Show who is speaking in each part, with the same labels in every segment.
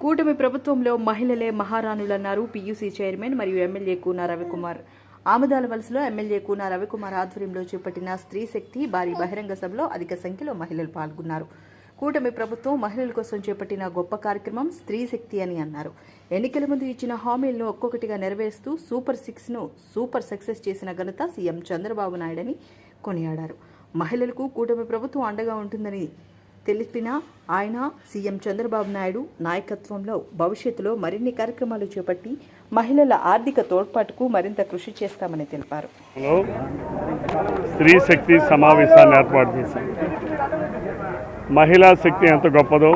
Speaker 1: కూటమి ప్రభుత్వంలో మహిళలే మహారాణులన్నారు పీయూసీ చైర్మన్ మరియు ఎమ్మెల్యే కూన రవికుమార్. ఆమదాల వలసలో ఎమ్మెల్యే కూన రవికుమార్ ఆధ్వర్యంలో చేపట్టిన స్త్రీ శక్తి భారీ బహిరంగ సభలో అధిక సంఖ్యలో మహిళలు పాల్గొన్నారు. కూటమి ప్రభుత్వం మహిళల కోసం చేపట్టిన గొప్ప కార్యక్రమం స్త్రీ శక్తి అని అన్నారు. ఎన్నికల ముందు ఇచ్చిన హామీలను ఒక్కొక్కటిగా నెరవేరుస్తూ సూపర్ 6ను సూపర్ సక్సెస్ చేసిన ఘనత సీఎం చంద్రబాబు నాయుడని కొనియాడారు. మహిళలకు కూటమి ప్రభుత్వం అండగా ఉంటుందని తెలిపిన ఆయన సీఎం చంద్రబాబు నాయుడు నాయకత్వంలో భవిష్యత్తులో మరిన్ని కార్యక్రమాలు చేపట్టి మహిళల ఆర్థిక తోడ్పాటుకు మరింత కృషి చేస్తామని తెలిపారు.
Speaker 2: స్త్రీ శక్తి సమావేశాన్ని ఏర్పాటు చేశాం. మహిళా శక్తి ఎంత గొప్పదో,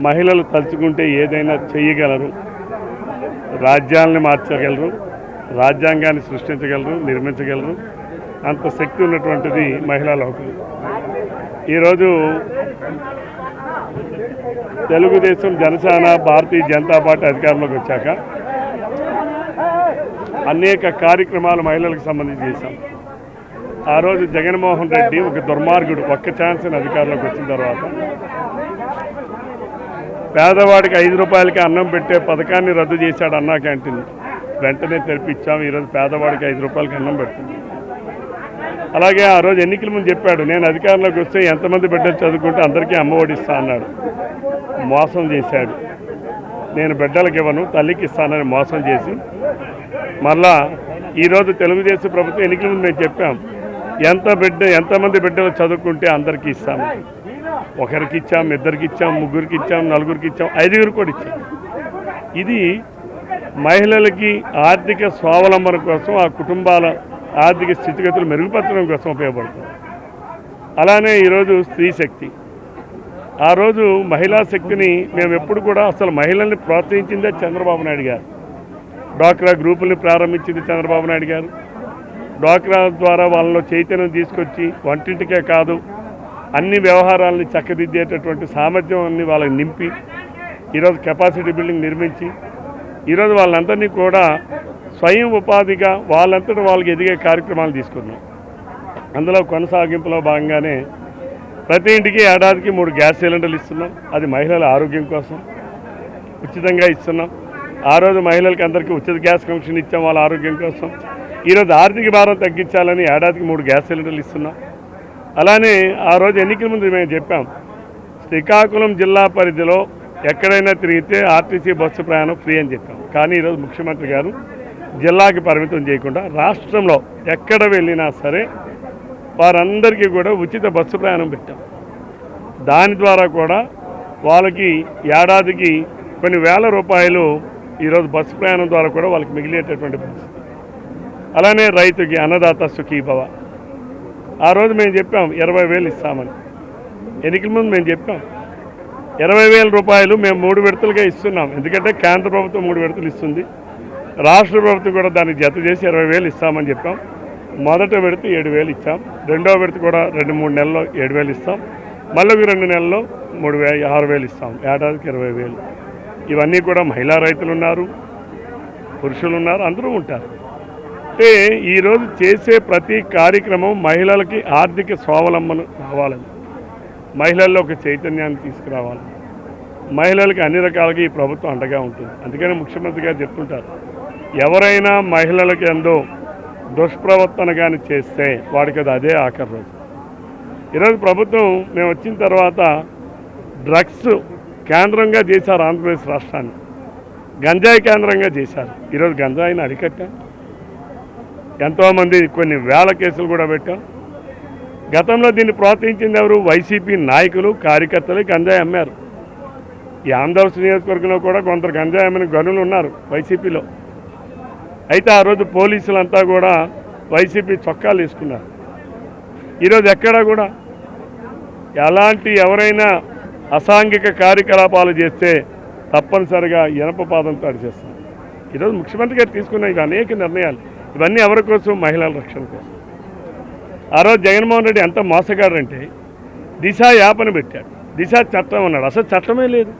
Speaker 2: మహిళలు తలుచుకుంటే ఏదైనా చేయగలరు, రాజ్యాలను మార్చగలరు, రాజ్యాంగాన్ని సృష్టించగలరు, నిర్మించగలరు. అంత శక్తి ఉన్నటువంటిది మహిళా లోకం. ఈరోజు తెలుగుదేశం, జనసేన, భారతీయ జనతా పార్టీ అధికారంలోకి వచ్చాక అనేక కార్యక్రమాలు మహిళలకు సంబంధించి చేశాం. ఆ రోజు జగన్మోహన్ రెడ్డి ఒక దుర్మార్గుడు ఒక్క ఛాన్స్ అధికారంలోకి వచ్చిన తర్వాత పేదవాడికి 5 రూపాయలకి అన్నం పెట్టే పథకాన్ని రద్దు చేశాడు అన్నా క్యాంటీన్. వెంటనే తెరిపించాం. ఈరోజు పేదవాడికి 5 రూపాయలకి అన్నం పెడుతుంది. అలాగే ఆ రోజు ఎన్నికల ముందు చెప్పాడు, నేను అధికారంలోకి వస్తే ఎంతమంది బిడ్డలు చదువుకుంటే అందరికీ అమ్మఒడి ఇస్తా అన్నాడు. మోసం చేశాడు. నేను బిడ్డలకు ఇవ్వను, తల్లికి ఇస్తానని మోసం చేసి మళ్ళా ఈరోజు తెలుగుదేశం ప్రభుత్వం ఎన్నికల ముందు మేము చెప్పాం, ఎంతమంది బిడ్డలు చదువుకుంటే అందరికీ ఇస్తాము. ఒకరికి ఇచ్చాం, ఇద్దరికి ఇచ్చాం, ముగ్గురికి ఇచ్చాం, నలుగురికి ఇచ్చాం, 5గురికి కూడా ఇచ్చాం. ఇది మహిళలకి ఆర్థిక స్వావలంబన కోసం, ఆ కుటుంబాల ఆర్థిక స్థితిగతులు మెరుగుపరచడం కోసం ఉపయోగపడుతుంది. అలానే ఈరోజు స్త్రీ శక్తి. ఆ రోజు మహిళా శక్తిని మేము ఎప్పుడు కూడా అసలు మహిళల్ని ప్రోత్సహించిందే చంద్రబాబు నాయుడు గారు. డ్వాక్రా గ్రూపుల్ని ప్రారంభించింది చంద్రబాబు నాయుడు గారు. డ్వాక్రా ద్వారా వాళ్ళలో చైతన్యం తీసుకొచ్చి వంటింటికే కాదు అన్ని వ్యవహారాలని చక్కదిద్దేటటువంటి సామర్థ్యాన్ని వాళ్ళకి నింపి ఈరోజు కెపాసిటీ బిల్డింగ్ నిర్మించి ఈరోజు వాళ్ళందరినీ కూడా స్వయం ఉపాధిగా వాళ్ళంతటా వాళ్ళకి ఎదిగే కార్యక్రమాలు తీసుకున్నాం. అందులో కొనసాగింపులో భాగంగానే ప్రతి ఇంటికి ఏడాదికి 3 గ్యాస్ సిలిండర్లు ఇస్తున్నాం. అది మహిళల ఆరోగ్యం కోసం ఉచితంగా ఇస్తున్నాం. ఆ రోజు మహిళలకి అందరికీ ఉచిత గ్యాస్ కనెక్షన్ ఇచ్చాం వాళ్ళ ఆరోగ్యం కోసం. ఈరోజు ఆర్థిక భారం తగ్గించాలని ఏడాదికి 3 గ్యాస్ సిలిండర్లు ఇస్తున్నాం. అలానే ఆ రోజు ఎన్నికల ముందు మేము చెప్పాం, శ్రీకాకుళం జిల్లా పరిధిలో ఎక్కడైనా తిరిగితే ఆర్టీసీ బస్సు ప్రయాణం ఫ్రీ అని చెప్పాం. కానీ ఈరోజు ముఖ్యమంత్రి గారు జిల్లాకి పరిమితం చేయకుండా రాష్ట్రంలో ఎక్కడ వెళ్ళినా సరే వారందరికీ కూడా ఉచిత బస్సు ప్రయాణం పెట్టాం. దాని ద్వారా కూడా వాళ్ళకి ఏడాదికి కొన్ని వేల రూపాయలు ఈరోజు బస్సు ప్రయాణం ద్వారా కూడా వాళ్ళకి మిగిలేటటువంటి పరిస్థితి. అలానే రైతుకి అన్నదాత సుఖీభవ. ఆ రోజు మేము చెప్పాం 20,000 ఇస్తామని. ఎన్నికల ముందు మేము చెప్పాం 20,000 రూపాయలు మేము 3 విడతలుగా ఇస్తున్నాం. ఎందుకంటే కేంద్ర ప్రభుత్వం 3 విడతలు ఇస్తుంది, రాష్ట్ర ప్రభుత్వం కూడా దానికి జత చేసి 20,000 ఇస్తామని చెప్పాం. మొదట విడత 7,000 ఇచ్చాం. రెండో విడత కూడా 2-3 నెలల్లో 7,000 ఇస్తాం. మళ్ళీ 2 నెలల్లో 6,000 ఇస్తాం. ఏడాదికి 20,000. ఇవన్నీ కూడా మహిళా రైతులు ఉన్నారు, పురుషులు ఉన్నారు, అందరూ ఉంటారు. అంటే ఈరోజు చేసే ప్రతి కార్యక్రమం మహిళలకి ఆర్థిక స్వావలంబన రావాలని, మహిళల్లో ఒక చైతన్యాన్ని తీసుకురావాలి. మహిళలకి అన్ని రకాలుగా ఈ ప్రభుత్వం అండగా ఉంటుంది. అందుకని ముఖ్యమంత్రి గారు చెప్తుంటారు, ఎవరైనా మహిళలకి ఎంతో దుష్ప్రవర్తన కానీ చేస్తే వాడికి అదే ఆఖరి రోజు. ఈరోజు ప్రభుత్వం మేము వచ్చిన తర్వాత డ్రగ్స్ కేంద్రంగా చేశారు. ఆంధ్రప్రదేశ్ రాష్ట్రాన్ని గంజాయి కేంద్రంగా చేశారు. ఈరోజు గంజాయిని అరికట్టాం. ఎంతోమంది కొన్ని వేల కేసులు కూడా పెట్టాం. గతంలో దీన్ని ప్రోత్సహించింది ఎవరు? వైసీపీ నాయకులు, కార్యకర్తలు గంజాయి అమ్మారు. ఈ ఆంధ్రప్రదేశ్ నియోజకవర్గంలో కూడా కొందరు గంజాయి అమ్మిన గనులు ఉన్నారు వైసీపీలో. అయితే ఆ రోజు పోలీసులంతా కూడా వైసీపీ చొక్కాలు వేసుకున్నారు. ఈరోజు ఎక్కడా కూడా ఎలాంటి ఎవరైనా అసాంఘిక కార్యకలాపాలు చేస్తే తప్పనిసరిగా ఇనప పాదంతో అడిచేస్తారు. ఈరోజు ముఖ్యమంత్రి గారు తీసుకున్న ఇవి అనేక నిర్ణయాలు, ఇవన్నీ ఎవరి కోసం? మహిళల రక్షణ కోసం. ఆ రోజు జగన్మోహన్ రెడ్డి ఎంత మోసగాడంటే దిశ యాపన పెట్టాడు. దిశ చట్టం అన్నాడు. అసలు చట్టమే లేదు.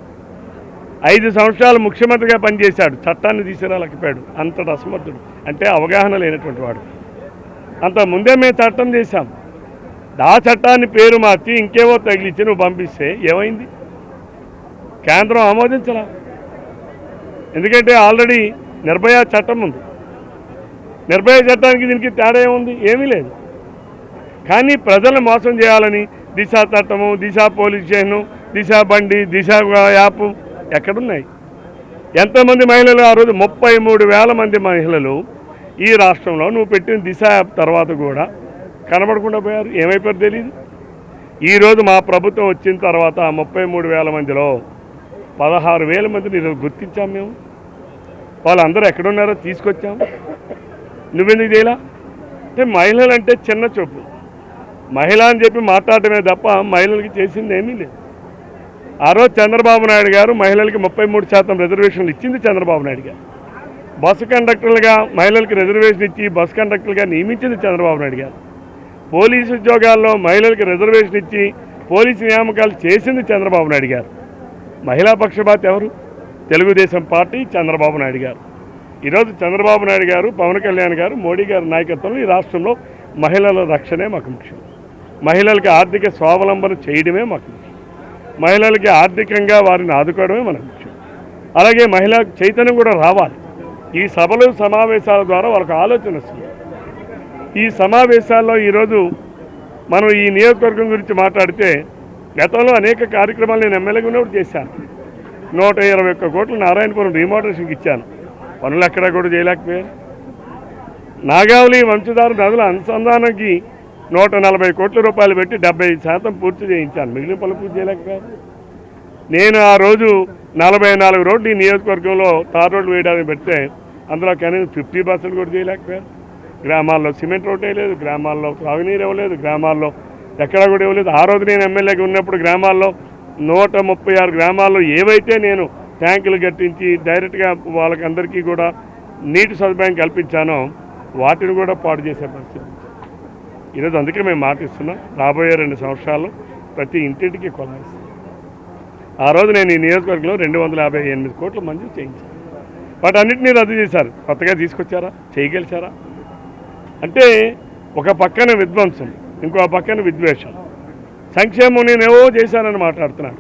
Speaker 2: 5 సంవత్సరాలు ముఖ్యమంత్రిగా పనిచేశాడు, చట్టాన్ని తీసుకురాలేకపోయాడు. అంతటి అసమర్థుడు, అంటే అవగాహన లేనటువంటి వాడు. అంత ముందే మేము చట్టం చేశాం. ఆ చట్టాన్ని పేరు మార్చి ఇంకేవో తగిలిచ్చి నువ్వు పంపిస్తే ఏమైంది? కేంద్రం ఆమోదించరా? ఎందుకంటే ఆల్రెడీ నిర్భయ చట్టం ఉంది. నిర్భయ చట్టానికి దీనికి తేడా ఏముంది? ఏమీ లేదు. కానీ ప్రజలను మోసం చేయాలని దిశ చట్టము, దిశ పోలీస్ స్టేషను, దిశ బండి, దిశ యాప్ ఎక్కడున్నాయి? ఎంతమంది మహిళలు ఆ రోజు 33,000 మంది మహిళలు ఈ రాష్ట్రంలో నువ్వు పెట్టిన దిశ యాప్ తర్వాత కూడా కనబడకుండా పోయారు. ఏమైపోయారు తెలియదు. ఈరోజు మా ప్రభుత్వం వచ్చిన తర్వాత 33,000 మందిలో 16,000 మందిని ఈరోజు గుర్తించాం మేము. వాళ్ళందరూ ఎక్కడున్నారో తీసుకొచ్చాం. నువ్వెందుకు చేయలా? అంటే మహిళలు అంటే చిన్న చూపు. మహిళ అని చెప్పి మాట్లాడటమే తప్ప మహిళలకి చేసింది ఏమీ లేదు. ఆ రోజు చంద్రబాబు నాయుడు గారు మహిళలకి 33% రిజర్వేషన్లు ఇచ్చింది చంద్రబాబు నాయుడు గారు. బస్సు కండక్టర్లుగా మహిళలకి రిజర్వేషన్ ఇచ్చి బస్సు కండక్టర్లుగా నియమించింది చంద్రబాబు నాయుడు గారు. పోలీసు ఉద్యోగాల్లో మహిళలకి రిజర్వేషన్ ఇచ్చి పోలీసు నియామకాలు చేసింది చంద్రబాబు నాయుడు గారు. మహిళా పక్షపాతి ఎవరు? తెలుగుదేశం పార్టీ, చంద్రబాబు నాయుడు గారు. ఈరోజు చంద్రబాబు నాయుడు గారు, పవన్ కళ్యాణ్ గారు, మోడీ గారి నాయకత్వంలో ఈ రాష్ట్రంలో మహిళల రక్షణే మాకు ముఖ్యం. మహిళలకి ఆర్థిక స్వావలంబన చేయడమే మాకు ముఖ్యం. మహిళలకి ఆర్థికంగా వారిని ఆదుకోవడమే మనకు ముఖ్యం. అలాగే మహిళా చైతన్యం కూడా రావాలి. ఈ సభలు సమావేశాల ద్వారా వాళ్ళకు ఆలోచన వస్తుంది. ఈ సమావేశాల్లో ఈరోజు మనం ఈ నియోజకవర్గం గురించి మాట్లాడితే గతంలో అనేక కార్యక్రమాలు నేను ఎమ్మెల్యేగా ఉన్నప్పుడు చేశాను. 121 కోట్లు నారాయణపురం రీమోడరేషన్కి ఇచ్చాను. పనులు ఎక్కడా కూడా చేయలేకపోయారు. నాగావళి వంశధార నదుల అనుసంధానానికి 140 కోట్ల రూపాయలు పెట్టి 70% పూర్తి చేయించాను. మిగిలిన పనులు పూర్తి చేయలేకపోయారు. నేను ఆ రోజు 44 రోడ్లు ఈ నియోజకవర్గంలో తార్ రోడ్లు వేయడానికి పెడితే అందులో కనీసం 50% కూడా చేయలేకపోయారు. గ్రామాల్లో సిమెంట్ రోడ్ వేయలేదు, గ్రామాల్లో తాగునీరు ఇవ్వలేదు, గ్రామాల్లో ఎక్కడా కూడా ఇవ్వలేదు. ఆ రోజు నేను ఎమ్మెల్యేగా ఉన్నప్పుడు గ్రామాల్లో 136 గ్రామాల్లో ఏవైతే నేను ట్యాంకులు కట్టించి డైరెక్ట్గా వాళ్ళకందరికీ కూడా నీటి సదుపాయం కల్పించానో వాటిని కూడా పాడు చేసే పరిస్థితి. ఈరోజు అందుకే మేము మాటిస్తున్నాం, రాబోయే 2 సంవత్సరాల్లో ప్రతి ఇంటింటికి కొలాయిస్తాం. ఆ రోజు నేను ఈ నియోజకవర్గంలో 258 కోట్ల మంజూరు చేయించాను. వాటన్నిటినీ రద్దు చేశారు. కొత్తగా తీసుకొచ్చారా? చేయగలిచారా? అంటే ఒక పక్కన విధ్వంసం, ఇంకో పక్కన విద్వేషం. సంక్షేమం నేనేవో చేశానని మాట్లాడుతున్నాను.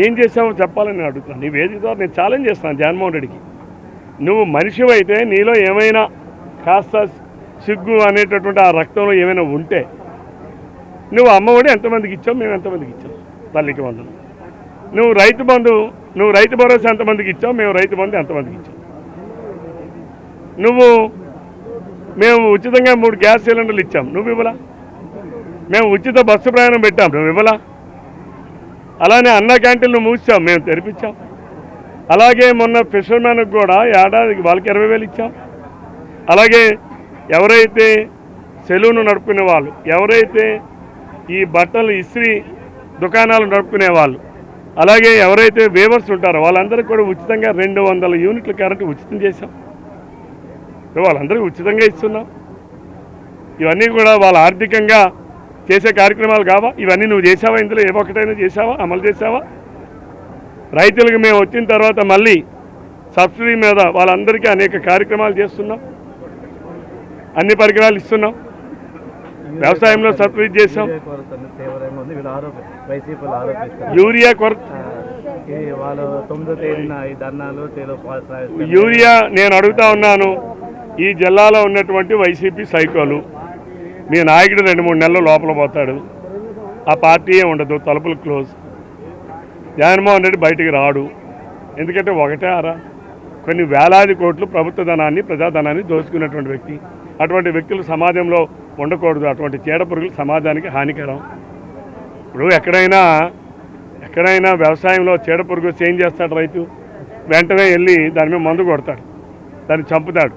Speaker 2: ఏం చేశావో చెప్పాలని నేను అడుగుతున్నాను. నీ వేదిక ద్వారా నేను ఛాలెంజ్ చేస్తాను జగన్మోహన్ రెడ్డికి. నువ్వు మనిషివైతే నీలో ఏమైనా కాస్త సిగ్గు అనేటటువంటి ఆ రక్తంలో ఏమైనా ఉంటే నువ్వు అమ్మఒడి ఎంతమందికి ఇచ్చావు? మేము ఎంతమందికి ఇచ్చాం? తల్లికి వందలు. నువ్వు రైతు భరోసా ఎంతమందికి ఇచ్చావు? మేము రైతు బంధు ఎంతమందికి ఇచ్చాం? మేము ఉచితంగా 3 గ్యాస్ సిలిండర్లు ఇచ్చాం, నువ్వు ఇవ్వలా? మేము ఉచిత బస్సు ప్రయాణం పెట్టాం, నువ్వు ఇవ్వలా? అలానే అన్న క్యాంటీన్లు మూసాం, మేము తెరిపించాం. అలాగే మొన్న ఫిషర్మెన్కి కూడా ఏడాదికి వాళ్ళకి 20,000 ఇచ్చాం. అలాగే ఎవరైతే సెలూన్ నడుపుకునే వాళ్ళు, ఎవరైతే ఈ బట్టలు ఇస్త్రీ దుకాణాలు నడుపుకునే వాళ్ళు, అలాగే ఎవరైతే వేవర్స్ ఉంటారో వాళ్ళందరికీ కూడా ఉచితంగా 200 యూనిట్ల కరెంటు ఉచితం చేశాం. వాళ్ళందరికీ ఉచితంగా ఇస్తున్నాం. ఇవన్నీ కూడా వాళ్ళ ఆర్థికంగా చేసే కార్యక్రమాలు కావా? ఇవన్నీ నువ్వు చేసావా? ఇందులో ఏ ఒక్కటైనా చేసావా? అమలు చేసావా? రైతులకు మేము వచ్చిన తర్వాత మళ్ళీ సబ్సిడీ మీద వాళ్ళందరికీ అనేక కార్యక్రమాలు చేస్తున్నాం. అన్ని పరికరాలు ఇస్తున్నాం. వ్యవసాయంలో సబ్సిడీ చేసాం. యూరియా కొరత, యూరియా నేను అడుగుతా ఉన్నాను. ఈ జిల్లాలో ఉన్నటువంటి వైసీపీ సైకోలు, మీ నాయకుడు 2-3 నెలలు లోపల పోతాడు, ఆ పార్టీయే ఉండదు, తలుపులు క్లోజ్. జగన్మోహన్ రెడ్డి బయటికి రాడు. ఎందుకంటే ఒకటే ఆరా కొన్ని వేలాది కోట్లు ప్రభుత్వ ధనాన్ని, ప్రజాధనాన్ని దోచుకున్నటువంటి వ్యక్తి. అటువంటి వ్యక్తులు సమాజంలో ఉండకూడదు. అటువంటి చీడపురుగులు సమాజానికి హానికరం. ఇప్పుడు ఎక్కడైనా వ్యవసాయంలో చీడపురుగు ఏం చేస్తాడు రైతు? వెంటనే వెళ్ళి దాని మీద మందు కొడతాడు, దాన్ని చంపుతాడు.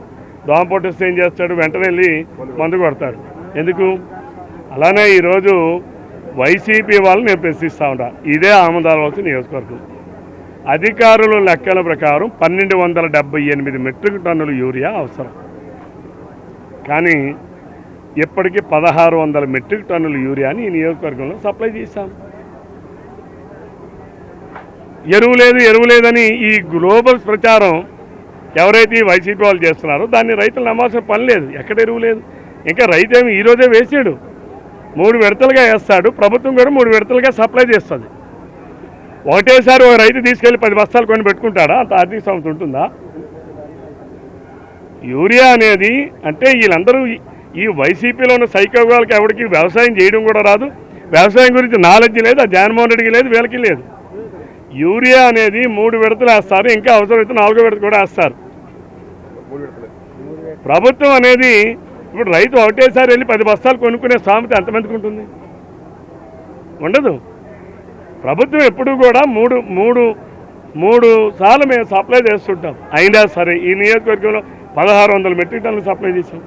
Speaker 2: దోమపోటు వస్తే ఏం చేస్తాడు? వెంటనే వెళ్ళి మందు కొడతాడు. ఎందుకు? అలానే ఈరోజు వైసీపీ వాళ్ళు నేను ప్రశ్నిస్తూ ఉంటా. ఇదే ఆమదాలవలసిన నియోజకవర్గం. అధికారుల లెక్కల ప్రకారం 1,278 మెట్రిక్ టన్నులు యూరియా అవసరం. కానీ ఇప్పటికీ 1,600 మెట్రిక్ టన్నుల యూరియాని ఈ నియోజకవర్గంలో సప్లై చేశాం. ఎరువు లేదని ఈ గ్లోబల్ ప్రచారం ఎవరైతే ఈ వైసీపీ వాళ్ళు చేస్తున్నారో దాన్ని రైతులు నమ్మాల్సిన పని లేదు. ఎక్కడ ఎరువు లేదు. ఇంకా రైతేమి ఈరోజే వేసాడు, 3 విడతలుగా వేస్తాడు. ప్రభుత్వం కూడా 3 విడతలుగా సప్లై చేస్తుంది. ఒకటేసారి ఒక రైతు తీసుకెళ్లి 10 బస్తాలు కొని పెట్టుకుంటాడా? అంత ఆర్థిక సమత ఉంటుందా? యూరియా అనేది అంటే వీళ్ళందరూ ఈ వైసీపీలో ఉన్న సైకోగాలకి ఎవరికి వ్యవసాయం చేయడం కూడా రాదు, వ్యవసాయం గురించి నాలెడ్జ్ లేదు, ఆ జగన్మోహన్ రెడ్డికి లేదు, వీళ్ళకి లేదు. యూరియా అనేది 3 విడతలు వేస్తారు, ఇంకా అవసరమైతే 4వ విడత కూడా వేస్తారు. ప్రభుత్వం అనేది ఇప్పుడు రైతు ఒకటేసారి వెళ్ళి 10 బస్తాలు కొనుక్కునే సామెత ఎంతమందికి ఉంటుంది? ఉండదు. ప్రభుత్వం ఎప్పుడు కూడా మూడు సార్లు మేము సప్లై చేస్తుంటాం. అయినా సరే ఈ నియోజకవర్గంలో 1600 మెట్రిక్ టన్నులు సప్లై చేసాం.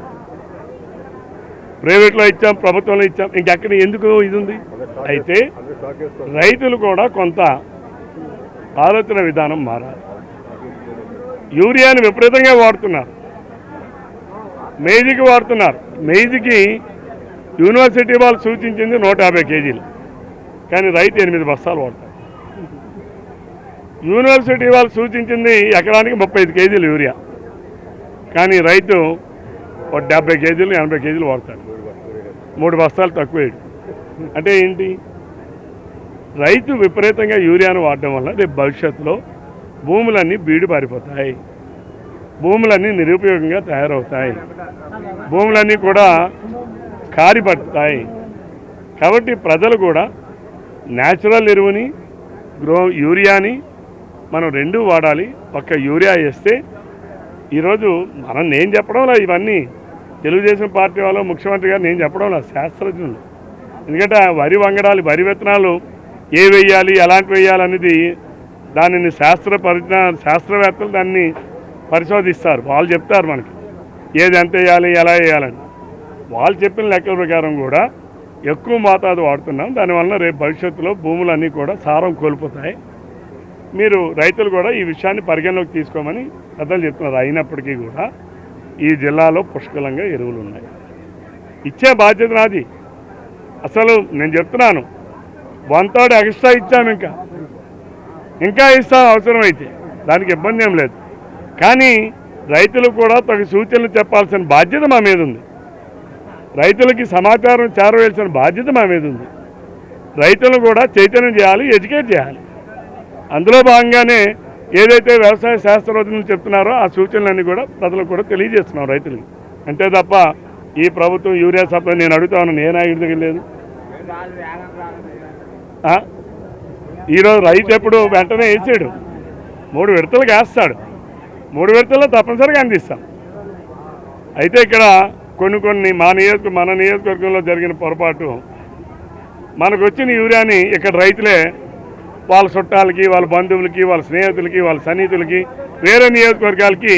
Speaker 2: ప్రైవేట్లో ఇచ్చాం, ప్రభుత్వంలో ఇచ్చాం. ఇంకెక్కడ ఎందుకు ఇది ఉంది? అయితే రైతులు కూడా కొంత ఆలోచన విధానం మారాలి. యూరియాని విపరీతంగా వాడుతున్నారు, మేజికి వాడుతున్నారు. మేజికి యూనివర్సిటీ వాళ్ళు సూచించింది 150 కేజీలు, కానీ రైతు 8 బస్తాలు వాడతారు. యూనివర్సిటీ వాళ్ళు సూచించింది ఎకరానికి 35 కేజీలు యూరియా, కానీ రైతు 70 కేజీలు 80 కేజీలు వాడతాడు. 3 బస్తాలు తక్కువ. అంటే ఏంటి? రైతు విపరీతంగా యూరియాను వాడడం వల్ల రేపు భవిష్యత్తులో భూములన్నీ బీడు పారిపోతాయి, భూములన్నీ నిరుపయోగంగా తయారవుతాయి, భూములన్నీ కూడా కారిపడతాయి. కాబట్టి ప్రజలు కూడా న్యాచురల్ ఎరువుని యూరియాని మనం రెండూ వాడాలి. ఒక్క యూరియా వేస్తే ఈరోజు నేను చెప్పడంలా, ఇవన్నీ తెలుగుదేశం పార్టీ వాళ్ళు ముఖ్యమంత్రి గారు నేను చెప్పడంలా, శాస్త్రజ్ఞులు. ఎందుకంటే వరి వంగడాలు, వరి విత్తనాలు ఏ వేయాలి, ఎలాంటి వేయాలి అనేది దానిని శాస్త్రవేత్తలు దాన్ని పరిశోధిస్తారు. వాళ్ళు చెప్తారు మనకి ఏది ఎంత వేయాలి, ఎలా వేయాలని. వాళ్ళు చెప్పిన లెక్కల ప్రకారం కూడా ఎక్కువ మోతాదు వాడుతున్నాం. దానివల్ల రేపు భవిష్యత్తులో భూములన్నీ కూడా సారం కోల్పోతాయి. మీరు రైతులు కూడా ఈ విషయాన్ని పరిగణలోకి తీసుకోమని పెద్దలు చెప్తున్నారు. అయినప్పటికీ కూడా ఈ జిల్లాలో పుష్కలంగా ఎరువులు ఉన్నాయి, ఇచ్చే బాధ్యత నాది. అసలు నేను చెప్తున్నాను, 1/3 ఎక్స్ట్రా ఇచ్చాము, ఇంకా ఇస్తాం అవసరమైతే, దానికి ఇబ్బంది ఏం లేదు. కానీ రైతులు కూడా తగు సూచనలు చెప్పాల్సిన బాధ్యత మా మీద ఉంది, రైతులకి సమాచారం చేరవేయాల్సిన బాధ్యత మా మీద ఉంది. రైతులను కూడా చైతన్యం చేయాలి, ఎడ్యుకేట్ చేయాలి. అందులో భాగంగానే ఏదైతే వ్యవసాయ శాస్త్రవేత్తలు చెప్తున్నారో ఆ సూచనలన్నీ కూడా ప్రజలకు కూడా తెలియజేస్తున్నాం రైతులకి. అంతే తప్ప ఈ ప్రభుత్వం యూరియా సప్లై నేను అడుగుతాను, నేను నాయుడు దగ్గర లేదు. ఈరోజు రైతు ఎప్పుడు వెంటనే వేసాడు, 3 విడతలకు వేస్తాడు, 3 విడతల్లో తప్పనిసరిగా అందిస్తాం. అయితే ఇక్కడ కొన్ని మన నియోజకవర్గంలో జరిగిన పొరపాటు, మనకు వచ్చిన యూరియాని ఇక్కడ రైతులే వాళ్ళ చుట్టాలకి, వాళ్ళ బంధువులకి, వాళ్ళ స్నేహితులకి, వాళ్ళ సన్నిహితులకి, వేరే నియోజకవర్గాలకి